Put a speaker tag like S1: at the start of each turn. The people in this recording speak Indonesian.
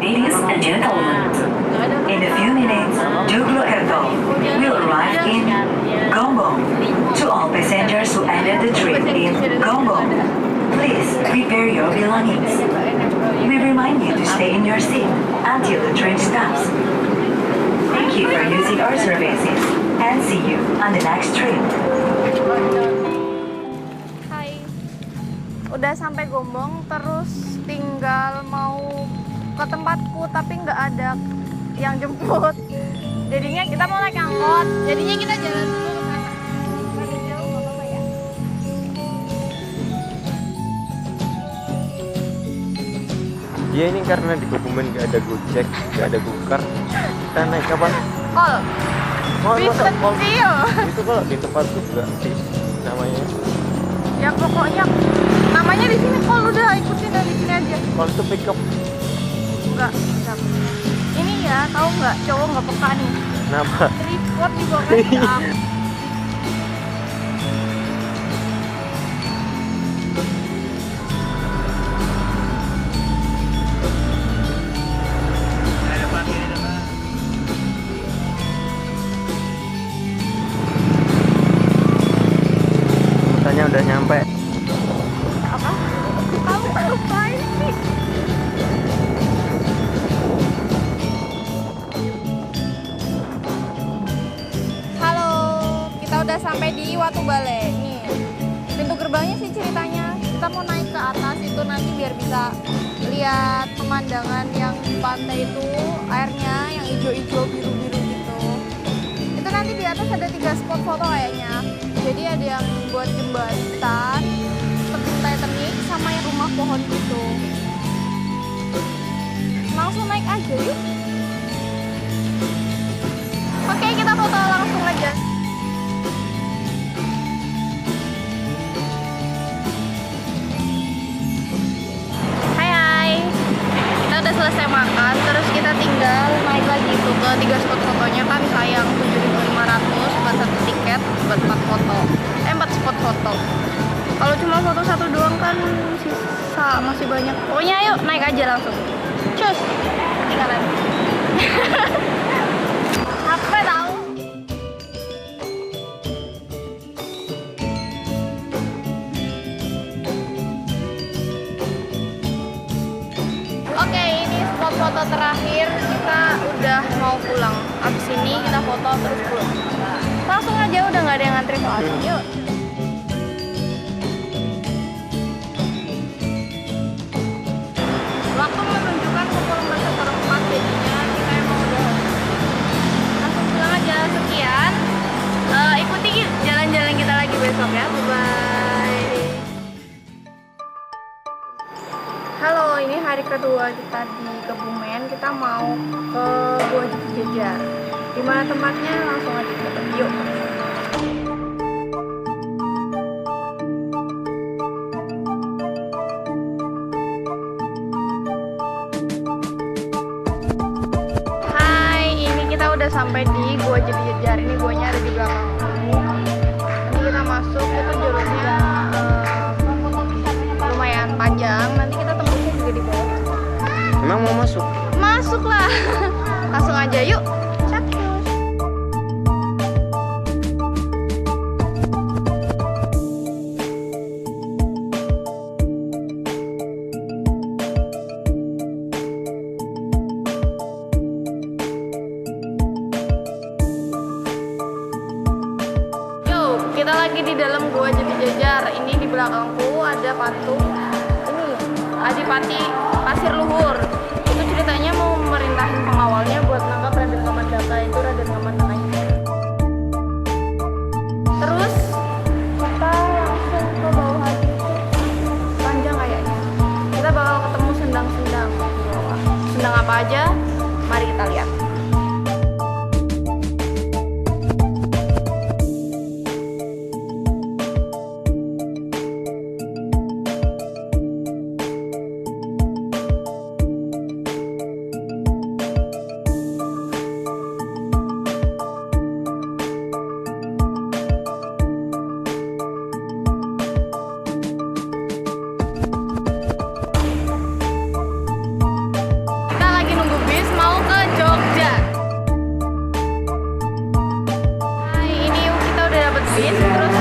S1: Ladies and gentlemen, in a few minutes, Joglo Airport will arrive in Gombong. To all passengers who ended the trip in Gombong, please prepare your belongings. We remind you to stay in your seat until the train stops. Thank you for using our services and see you on the next trip.
S2: Hai, udah sampai Gombong, terus tinggal mau ke tempatku tapi nggak ada yang jemput. Jadinya kita mau naik angkot. Jadinya kita jalan dulu ke sana. Rada jauh nggak apa-apa ya.
S3: Ya ini karena di Kebumen nggak ada Gojek, nggak ada Gokar. Kita naik apa?
S2: Kol.
S3: Oh, masa kol?
S2: Kecil.
S3: Itu kalau di tempatku juga sih namanya.
S2: Ya pokoknya namanya di sini kol, udah ikutin dari sini aja.
S3: Kol itu pickup.
S2: Enggak. Ini ya, tahu nggak cowok nggak peka nih.
S3: Kenapa?
S2: Tripod di bawah jam.
S3: Katanya udah nyampe.
S2: Apa? Kamu ngapain sih? Halo, kita udah sampai di Watu Bale. Nih, pintu gerbangnya sih ceritanya kita mau naik ke atas itu nanti biar bisa lihat pemandangan yang di pantai itu, airnya yang hijau-hijau biru-biru gitu. Itu nanti di atas ada 3 spot foto kayaknya. Jadi ada yang buat jembatan, tebing Titanic, sama yang rumah pohon gitu. Langsung naik aja yuk. Oke, kita foto langsung aja. Hai. Kita udah selesai makan, terus kita tinggal naik lagi tuh ke 3 spot fotonya kan sayang 7.500 buat 1 tiket buat 4 foto. 4 spot foto. Kalau cuma foto 1 doang kan sisa masih banyak. Pokoknya ayo naik aja langsung. Cus. Ketinggalan. Capek tahu. Oke, ini spot foto terakhir. Kita udah mau pulang. Abis ini kita foto terus pulang. Langsung aja, udah nggak ada yang ngantri soalnya. Yuk. Waktu menunjukkan pukul 4:04, jadinya kita emang udah langsung pulang aja. Sekian. Ikuti jalan-jalan kita lagi besok ya. Bye-bye. Halo, ini hari kedua kita di Kebumen. Kita mau ke Gua Jejar. Di mana tempatnya? Langsung aja kita yuk. Hai, ini kita udah sampai di Gua Jejar. Ini guanya ada di belakang. Ini kita masuk, itu jalurnya lumayan panjang. Nanti kita tembusnya juga di bawah.
S3: Emang mau masuk?
S2: Masuklah. Langsung aja yuk. Cakus. Yuk, kita lagi di dalam Gua Jejar. Ini di belakangku ada patung. Ini Adipati Pasir Luhur. Itu ceritanya mau memerintahin pengawalnya buat nangkap Raden Kamandaka. Itu Raden Kamandaka. Terus kita langsung ke bawah lagi. Panjang kayaknya. Kita bakal ketemu sendang-sendang di bawah. Sendang apa aja? Mari kita lihat. bis terus